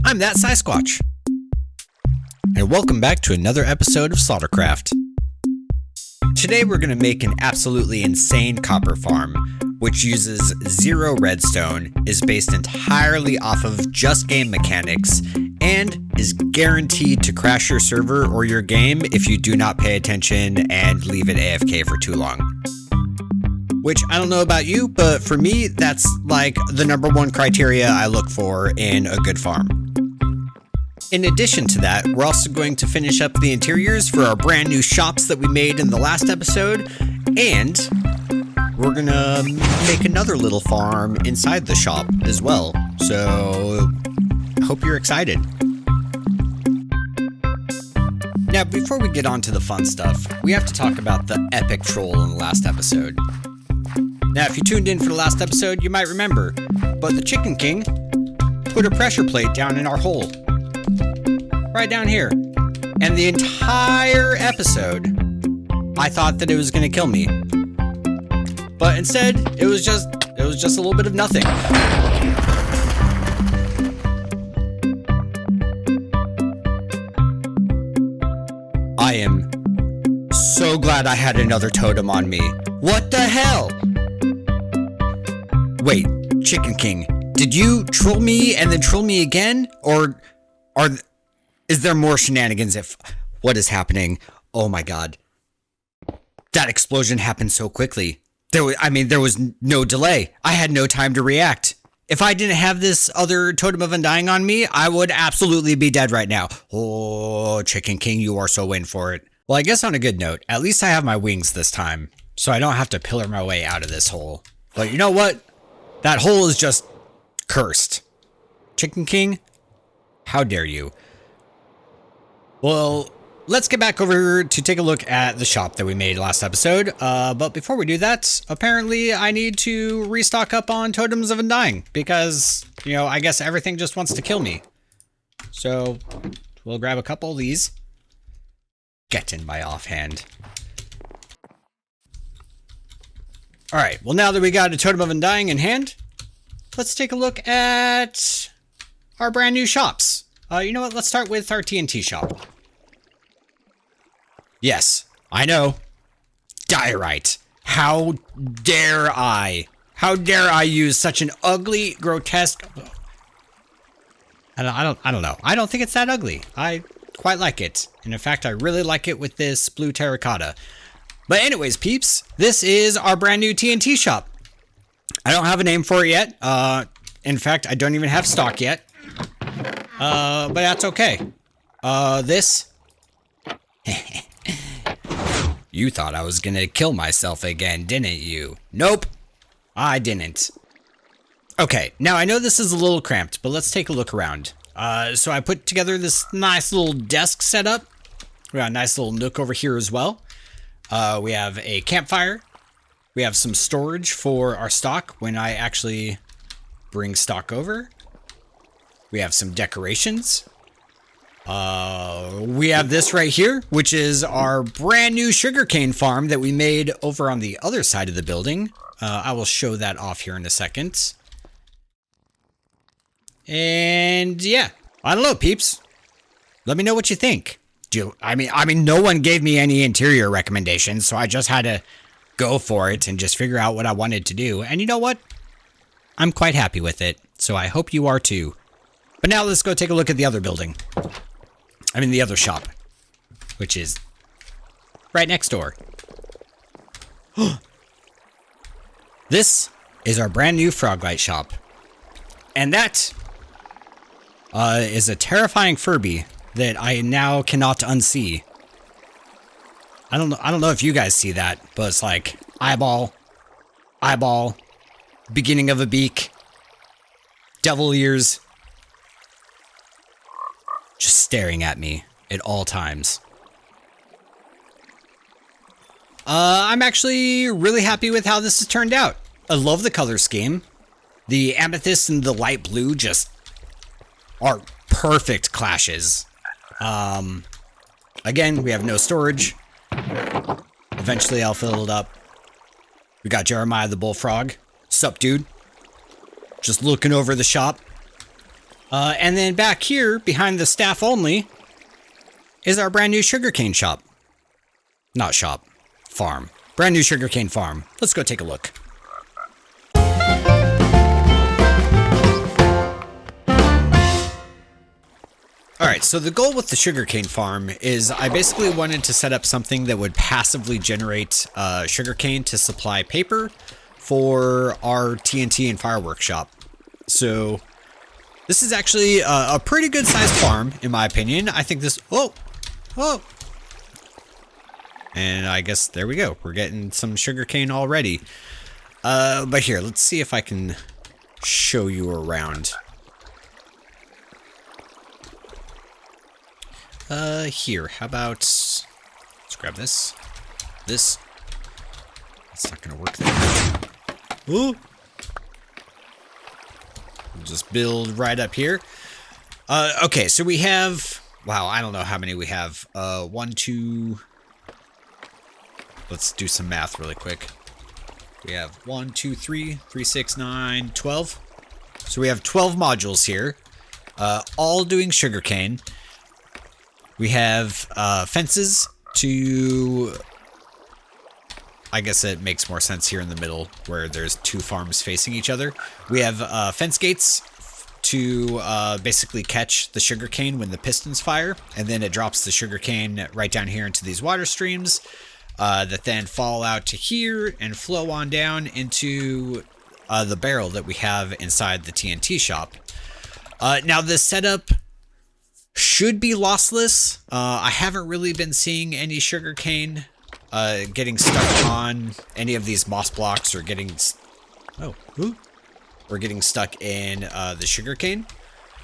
I'm ThatPsySquatch, and welcome back to another episode of Slaughtercraft. Today we're going to make an absolutely insane copper farm, which uses 0 redstone, is based entirely off of just game mechanics, and is guaranteed to crash your server or your game if you do not pay attention and leave it AFK for too long. Which, I don't know about you, but for me, that's like the #1 criteria I look for in a good farm. In addition to that, we're also going to finish up the interiors for our brand new shops that we made in the last episode, and we're gonna make another little farm inside the shop as well. So, I hope you're excited. Now, before we get on to the fun stuff, we have to talk about the epic troll in the last episode. Now, if you tuned in for the last episode, you might remember, but the Chicken King put a pressure plate down in our hole. Right down here. And the entire episode, I thought that it was going to kill me. But instead, it was just a little bit of nothing. I am so glad I had another totem on me. What the hell? Wait, Chicken King, did you troll me and then troll me again? Or is there more shenanigans? What is happening? Oh my god. That explosion happened so quickly. There was no delay. I had no time to react. If I didn't have this other Totem of Undying on me, I would absolutely be dead right now. Oh, Chicken King, you are so in for it. Well, I guess on a good note, at least I have my wings this time, so I don't have to pillar my way out of this hole. But you know what? That hole is just cursed. Chicken King, how dare you? Well, let's get back over to take a look at the shop that we made last episode. But before we do that, apparently I need to restock up on Totems of Undying because, I guess everything just wants to kill me. So we'll grab a couple of these. Get in my offhand. All right, well, now that we got a Totem of Undying in hand, let's take a look at our brand new shops. You know what? Let's start with our TNT shop. Yes, I know. Diorite. How dare I? How dare I use such an ugly, grotesque... I don't know. I don't think it's that ugly. I quite like it. And in fact, I really like it with this blue terracotta. But anyways, peeps, this is our brand new TNT shop. I don't have a name for it yet. In fact, I don't even have stock yet. But that's okay. This. You thought I was gonna kill myself again, didn't you? Nope, I didn't. Okay, now I know this is a little cramped, but let's take a look around. So I put together this nice little desk setup. We got a nice little nook over here as well. We have a campfire. We have some storage for our stock when I actually bring stock over. We have some decorations. We have this right here, which is our brand new sugarcane farm that we made over on the other side of the building. I will show that off here in a second. And yeah, I don't know, peeps. Let me know what you think. I mean, no one gave me any interior recommendations, so I just had to go for it and just figure out what I wanted to do. And you know what? I'm quite happy with it, so I hope you are too. But now let's go take a look at the other building. The other shop, which is right next door. This is our brand new Froglight shop. And that is a terrifying Furby that I now cannot unsee. I don't know if you guys see that, but it's like eyeball, beginning of a beak, devil ears, just staring at me at all times. I'm actually really happy with how this has turned out. I love the color scheme. The amethyst and the light blue just are perfect clashes. Again, we have no storage. Eventually I'll fill it up. We got Jeremiah the Bullfrog. Sup, dude? Just looking over the shop. And then back here, behind the staff only, is our brand new sugarcane shop. Not shop, farm. Brand new sugarcane farm. Let's go take a look. Alright, so the goal with the sugarcane farm is I basically wanted to set up something that would passively generate sugarcane to supply paper for our TNT and fireworks shop. So this is actually a pretty good sized farm, in my opinion. I think this... Oh! And I guess there we go. We're getting some sugarcane already. But here, let's see if I can show you around. Here, how about... Let's grab this. This. It's not gonna work there. Ooh! We'll just build right up here. Okay, so we have... Wow, I don't know how many we have. 1, 2... Let's do some math really quick. We have 1, 2, 3, 3, 6, 9, 12. So we have 12 modules here, all doing sugarcane. We have fences to... I guess it makes more sense here in the middle where there's two farms facing each other. We have fence gates to basically catch the sugarcane when the pistons fire, and then it drops the sugarcane right down here into these water streams that then fall out to here and flow on down into the barrel that we have inside the TNT shop. Now this setup should be lossless. I haven't really been seeing any sugarcane getting stuck on any of these moss blocks or getting getting stuck in the sugarcane.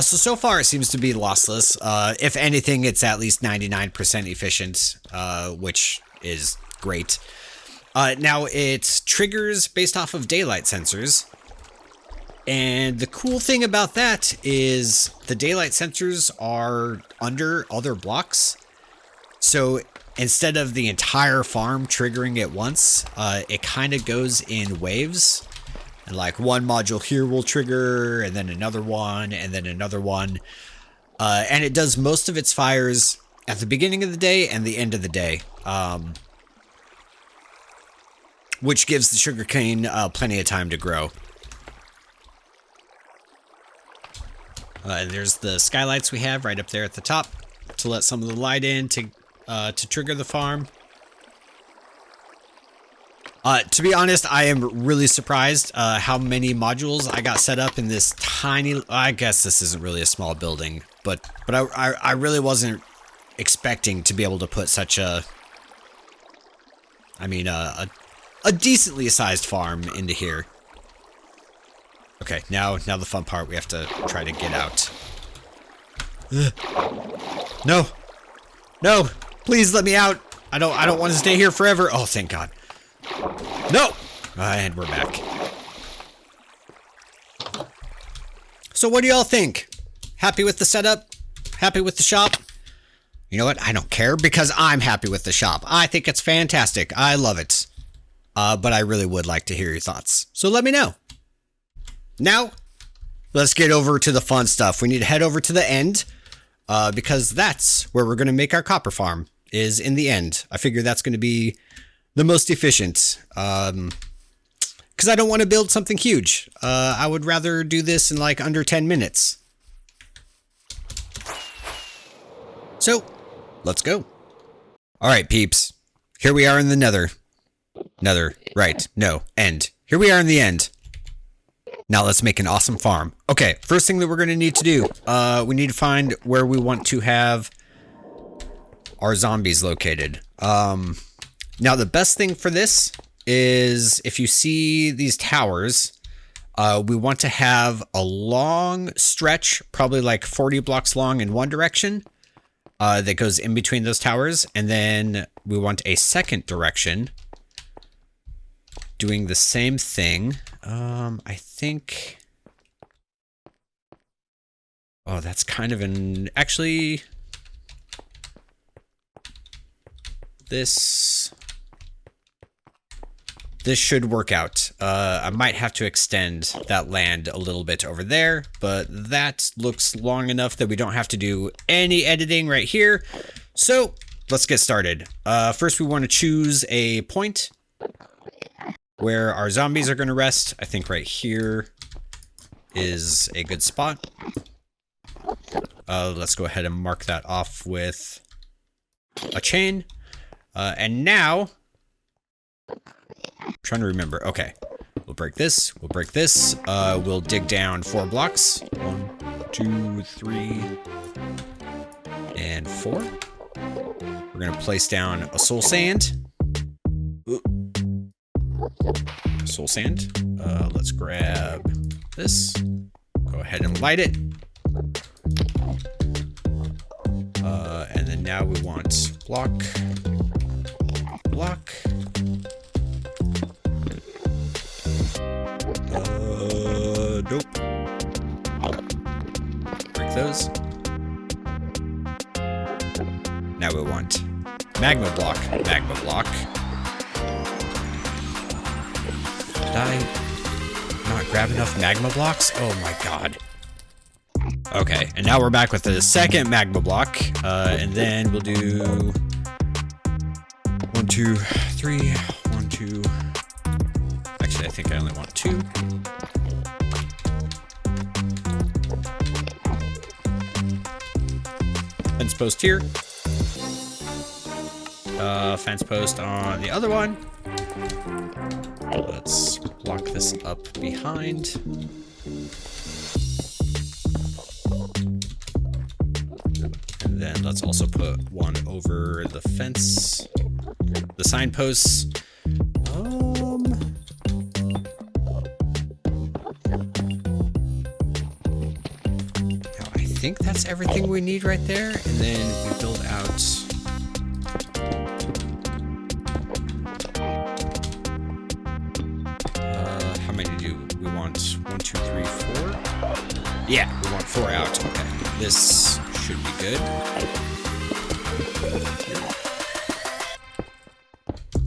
So far it seems to be lossless. If anything, it's at least 99% efficient, which is great. Now it triggers based off of daylight sensors. And the cool thing about that is the daylight sensors are under other blocks. So instead of the entire farm triggering at once, it kind of goes in waves. And like one module here will trigger, and then another one, and then another one. And it does most of its fires at the beginning of the day and the end of the day. Which gives the sugarcane plenty of time to grow. There's the skylights we have right up there at the top to let some of the light in to trigger the farm. To be honest, I am really surprised how many modules I got set up in this tiny... I guess this isn't really a small building, but I really wasn't expecting to be able to put such a... I mean, a decently sized farm into here. Okay, now the fun part, we have to try to get out. No! No! Please let me out! I don't want to stay here forever! Oh, thank God. No! And we're back. So what do y'all think? Happy with the setup? Happy with the shop? You know what? I don't care because I'm happy with the shop. I think it's fantastic. I love it. But I really would like to hear your thoughts. So let me know. Now, let's get over to the fun stuff. We need to head over to the end, because that's where we're going to make our copper farm, is in the end. I figure that's going to be the most efficient, because I don't want to build something huge. I would rather do this in like under 10 minutes. So, let's go. All right, peeps. Here we are in the nether. Nether, right, no, end. Here we are in the end. Now let's make an awesome farm. Okay, first thing that we're going to need to do, we need to find where we want to have our zombies located. Now the best thing for this is if you see these towers, we want to have a long stretch, probably like 40 blocks long in one direction, that goes in between those towers. And then we want a second direction doing the same thing. I think... Oh, that's kind of an... Actually... This This should work out. I might have to extend that land a little bit over there, but that looks long enough that we don't have to do any editing right here. So let's get started. First, we want to choose a point where our zombies are going to rest. I think right here is a good spot. Let's go ahead and mark that off with a chain. And now, I'm trying to remember. Okay, we'll break this. We'll break this. We'll dig down 4 blocks. 1, 2, 3, and 4. We're gonna place down a soul sand. Soul sand. Let's grab this. Go ahead and light it. And then now we want block. Nope. Break those. Now we want magma block. Did I not grab enough magma blocks? Oh my god. Okay, and now we're back with the second magma block, and then we'll do 1, 2, 3, 1, 2. Actually, I think I only want 2. Fence post here. Fence post on the other one. Let's block this up behind. And then let's also put one over the fence, the signposts. Now I think that's everything we need right there. And then we build out. How many do we want? 1, 2, 3, 4? Yeah, we want 4 out. Okay, this should be good.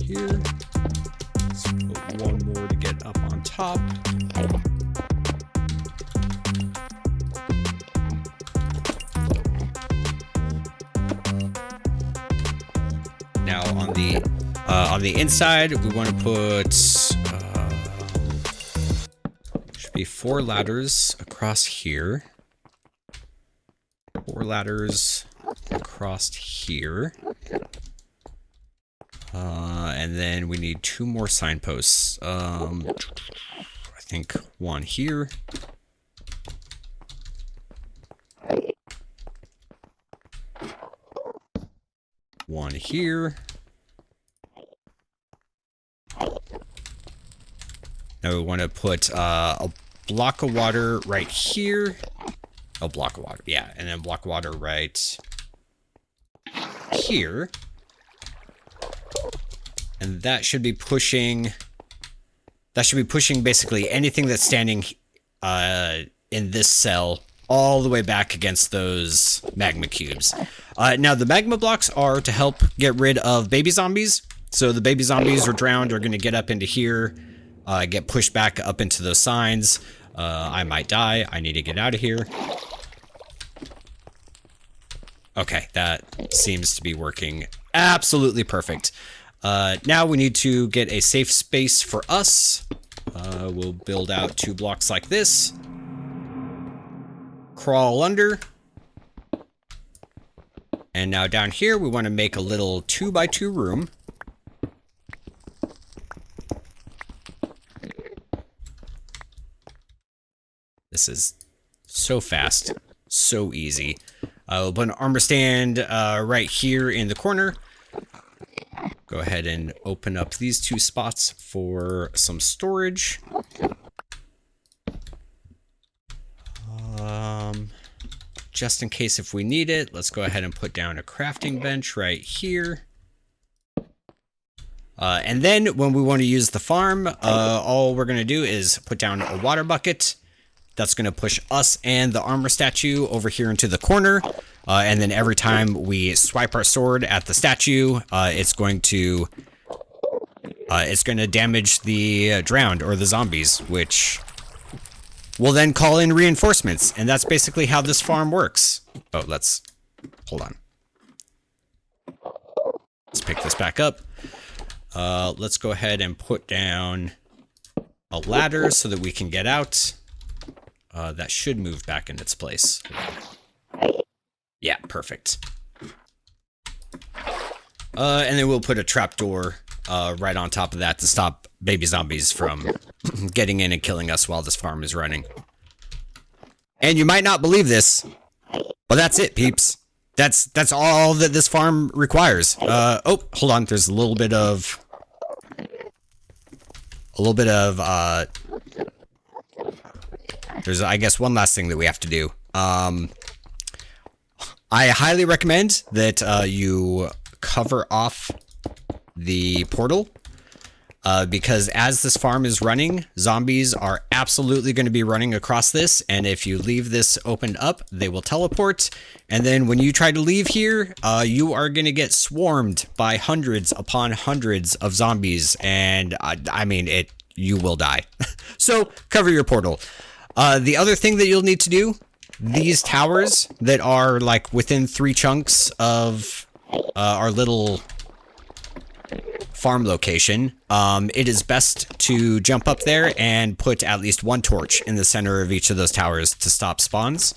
Here. Let's put 1 more to get up on top. Now on the inside, we want to put should be 4 ladders across here. 4 ladders across here. And then we need 2 more signposts. I think 1 here. One here. Now we want to put a block of water right here. A block of water, yeah, and then block of water right here. And that should be pushing basically anything that's standing in this cell all the way back against those magma cubes. Now the magma blocks are to help get rid of baby zombies. So the baby zombies are drowned are going to get up into here, get pushed back up into those signs. I might die. I need to get out of here. Okay, that seems to be working absolutely perfect. Now we need to get a safe space for us. We'll build out 2 blocks like this. Crawl under. And now down here, we want to make a little 2x2 room. This is so fast, so easy. We'll put an armor stand right here in the corner. Go ahead and open up these 2 spots for some storage. Just in case if we need it, let's go ahead and put down a crafting bench right here. And then when we want to use the farm, all we're going to do is put down a water bucket. That's going to push us and the armor statue over here into the corner. And then every time we swipe our sword at the statue, it's going to it's going to damage the drowned or the zombies, which will then call in reinforcements. And that's basically how this farm works. Oh, hold on. Let's pick this back up. Let's go ahead and put down a ladder so that we can get out. That should move back in its place. Yeah, perfect. And then we'll put a trapdoor right on top of that to stop baby zombies from getting in and killing us while this farm is running. And you might not believe this, but that's it, peeps. That's all that this farm requires. Oh, hold on. There's a little bit of there's, I guess, one last thing that we have to do. I highly recommend that you cover off the portal because as this farm is running, zombies are absolutely going to be running across this. And if you leave this opened up, they will teleport. And then when you try to leave here, you are going to get swarmed by hundreds upon hundreds of zombies. And I mean, you will die. So cover your portal. The other thing that you'll need to do, these towers that are like within 3 chunks of our little farm location, it is best to jump up there and put at least 1 torch in the center of each of those towers to stop spawns.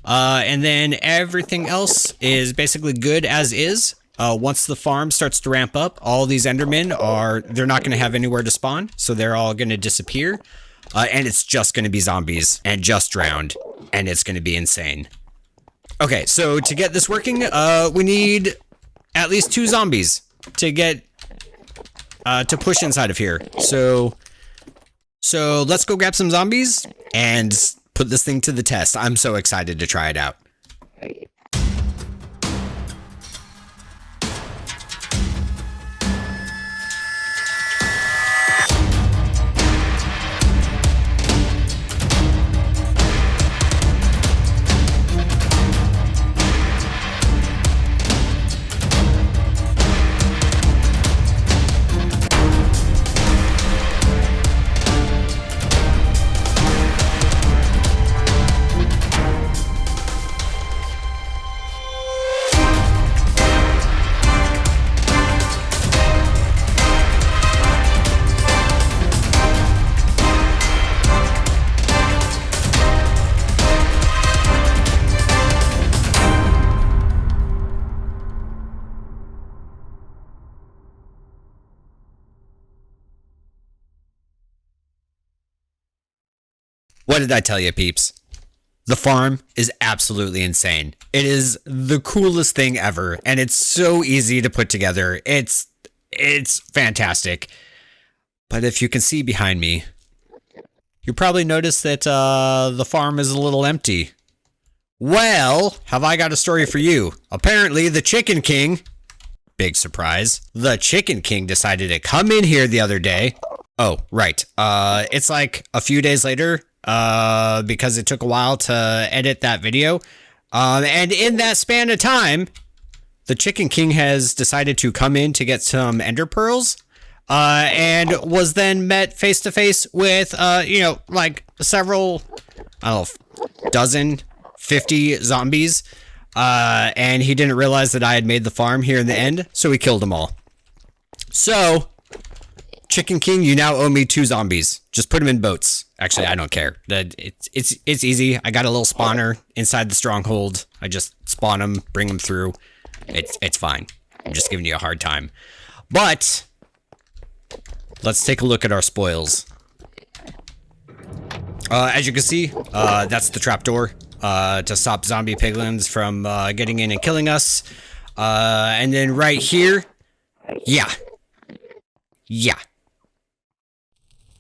And then everything else is basically good as is. Once the farm starts to ramp up, all these endermen they're not going to have anywhere to spawn, so they're all going to disappear. And it's just going to be zombies and just drowned, and it's going to be insane. Okay, so to get this working, we need at least 2 zombies to get to push inside of here. So let's go grab some zombies and put this thing to the test. I'm so excited to try it out. What did I tell you, peeps? The farm is absolutely insane. It is the coolest thing ever, and it's so easy to put together. It's fantastic. But if you can see behind me, you probably noticed that the farm is a little empty. Well, have I got a story for you. Apparently, the Chicken King, big surprise, the Chicken King decided to come in here the other day. Oh, right. It's like a few days later, because it took a while to edit that video. And in that span of time, the Chicken King has decided to come in to get some ender pearls, and was then met face to face with, like several, I don't know, dozen, 50 zombies. And he didn't realize that I had made the farm here in the end, so he killed them all. So, Chicken King, you now owe me 2 zombies. Just put them in boats. Actually, I don't care. It's easy. I got a little spawner inside the stronghold. I just spawn them, bring them through. It's fine. I'm just giving you a hard time. But let's take a look at our spoils. As you can see, that's the trapdoor to stop zombie piglins from getting in and killing us. And then right here, yeah.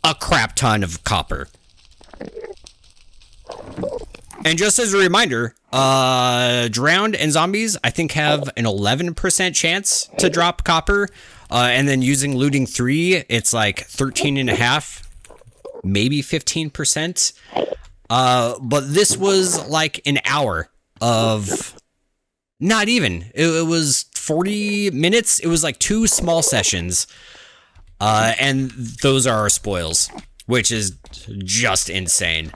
A crap ton of copper. And just as a reminder, drowned and zombies, I think, have an 11% chance to drop copper. And then using looting 3, it's like 13.5, maybe 15%. But this was like an hour of, not even, it was 40 minutes. It was like 2 small sessions And those are our spoils, which is just insane.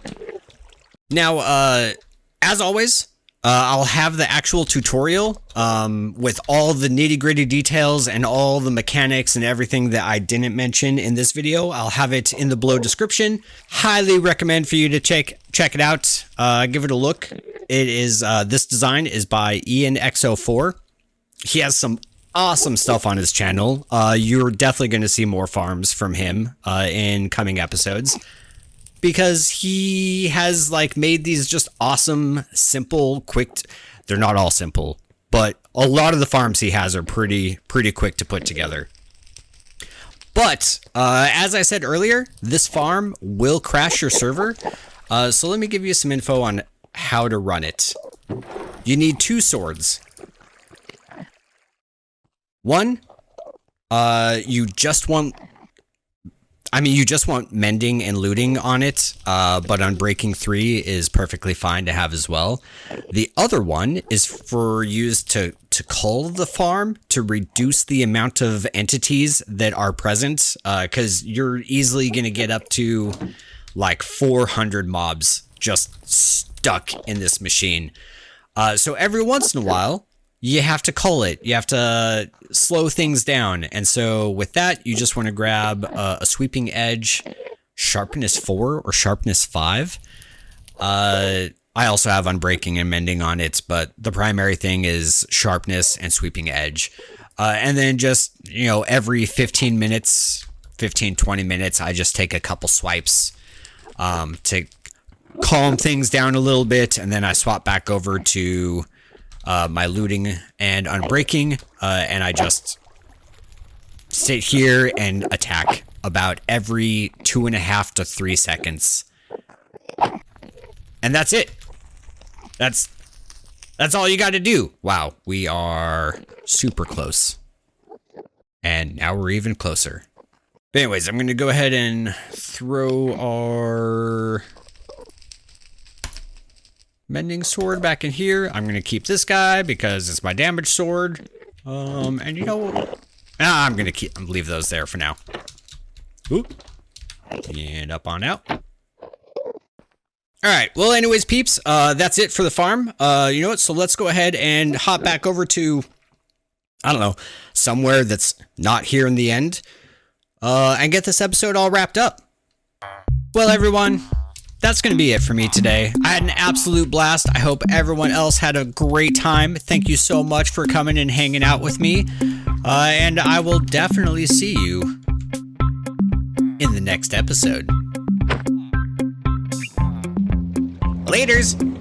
Now, as always, I'll have the actual tutorial with all the nitty-gritty details and all the mechanics and everything that I didn't mention in this video. I'll have it in the below description. Highly recommend for you to check it out. Give it a look. It is this design is by IanXO4. He has some awesome stuff on his channel. You're definitely going to see more farms from him in coming episodes, because he has like made these just awesome, simple, quick. They're not all simple, but a lot of the farms he has are pretty quick to put together. But as I said earlier, this farm will crash your server. So let me give you some info on how to run it. You need 2 swords. One, you just want mending and looting on it, but Unbreaking 3 is perfectly fine to have as well. The other one is for used to cull the farm to reduce the amount of entities that are present, because you're easily going to get up to like 400 mobs just stuck in this machine. So every once in a while, you have to cull it. You have to slow things down. And so with that, you just want to grab a sweeping edge, sharpness 4 or sharpness 5. I also have unbreaking and mending on it, but the primary thing is sharpness and sweeping edge. And then just, every 15 minutes, 20 minutes, I just take a couple swipes to calm things down a little bit. And then I swap back over to my looting and unbreaking, and I just sit here and attack about every 2.5 to 3 seconds. And that's it. That's all you got to do. Wow, we are super close. And now we're even closer. But anyways, I'm going to go ahead and throw our mending sword back in here. I'm going to keep this guy because it's my damage sword. And I'm going to leave those there for now. Oop. And up on out. All right. Well, anyways, peeps, that's it for the farm. You know what? So let's go ahead and hop back over to, I don't know, somewhere that's not here in the end, and get this episode all wrapped up. Well, everyone, that's going to be it for me today. I had an absolute blast. I hope everyone else had a great time. Thank you so much for coming and hanging out with me. And I will definitely see you in the next episode. Laters!